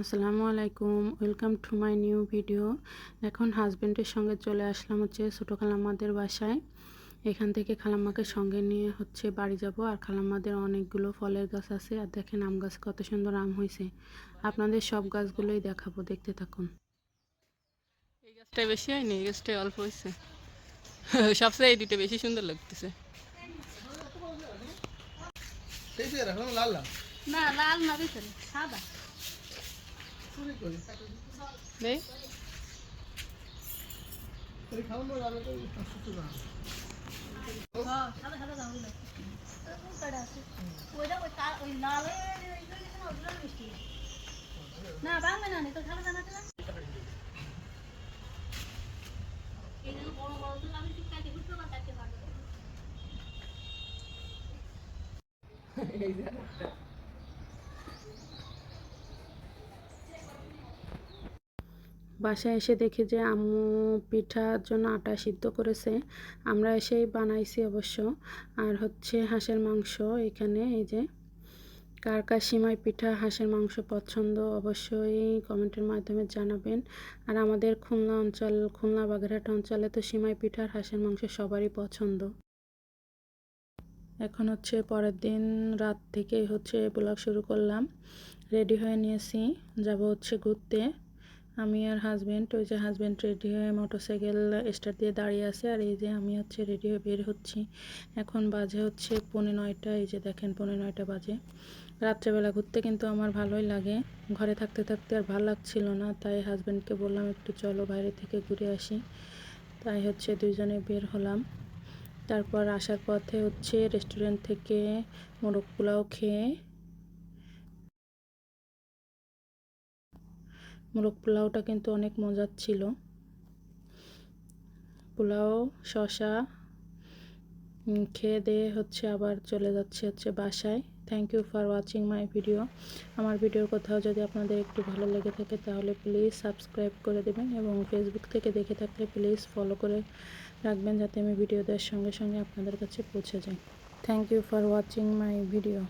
আসসালামু আলাইকুম, welcome to my new video. এখন হাজব্যান্ডের সঙ্গে চলে আসলাম ছোটো খালাম্মাদের বাসায়। এখান থেকে খালাম্মাকে সঙ্গে নিয়ে বাড়ি যাব। আর খালাম্মাদের অনেকগুলো ফলের গাছ আছে। আর দেখেন আম গাছ কত সুন্দর আম হয়েছে। আপনাদের সব গাছগুলোই দেখাবো, দেখতে থাকুন। এই গাছটা বেশি হয়নি, এই গাছটা অল্প হয়েছে। সবচেয়ে এই দুটো বেশি সুন্দর লাগতেছে। না লাল না ভিতরে সাদা। না বাংলা না তো সাদা জানা না। এই যে বড় বড় তো আমি ঠিক কাটে বুঝতে পারতে পারবো। বাসায় এসে দেখি যে আম্মু পিঠার জন্য আটা সিদ্ধ করেছে। আমরা এসেই বানাইছি অবশ্য। আর হাঁসের মাংস এখানে। এই যে কার কার সিমাই পিঠা, হাঁসের মাংস পছন্দ অবশ্যই কমেন্টের মাধ্যমে জানাবেন। আর আমাদের খুলনা বাগেরহাট অঞ্চলে তো সিমাই পিঠা আর হাঁসের মাংস সবারই পছন্দ। এখন পরের দিন রাত থেকে ব্লগ শুরু করলাম। রেডি হয়ে নিয়েছি, যাব ঘুরতে। আমি আর হাজব্যান্ড, ওই যে হাজব্যান্ড রেডি হয়ে মোটরসাইকেল স্টার্ট দিয়ে দাঁড়িয়ে আছে। আর এই যে আমি রেডি হয়ে বের হচ্ছি। এখন বাজে 9:15। এই যে দেখেন 9:15 বাজে। রাত্রেবেলা ঘুরতে কিন্তু আমার ভালোই লাগে। ঘরে থাকতে থাকতে আর ভালো লাগছিল না, তাই হাজব্যান্ডকে বললাম একটু চলো বাইরে থেকে ঘুরে আসি। তাই দুইজনে বের হলাম। তারপর আসার পথে রেস্টুরেন্ট থেকে মোরগ পোলাও খেয়ে, মোরগ পোলাওটা কিন্তু অনেক মজার ছিল। পোলাও শসা খেয়ে দিয়ে আবার চলে যাচ্ছে বাসায়। Thank you for watching my video. আমার ভিডিওর কোথাও যদি আপনাদের একটু ভালো লেগে থাকে তাহলে প্লিজ সাবস্ক্রাইব করে দেবেন, এবং ফেসবুক থেকে দেখে থাকলে প্লিজ ফলো করে রাখবেন, যাতে আমি ভিডিও দেওয়ার সঙ্গে সঙ্গে আপনাদের কাছে পৌঁছে যাই। Thank you for watching my video.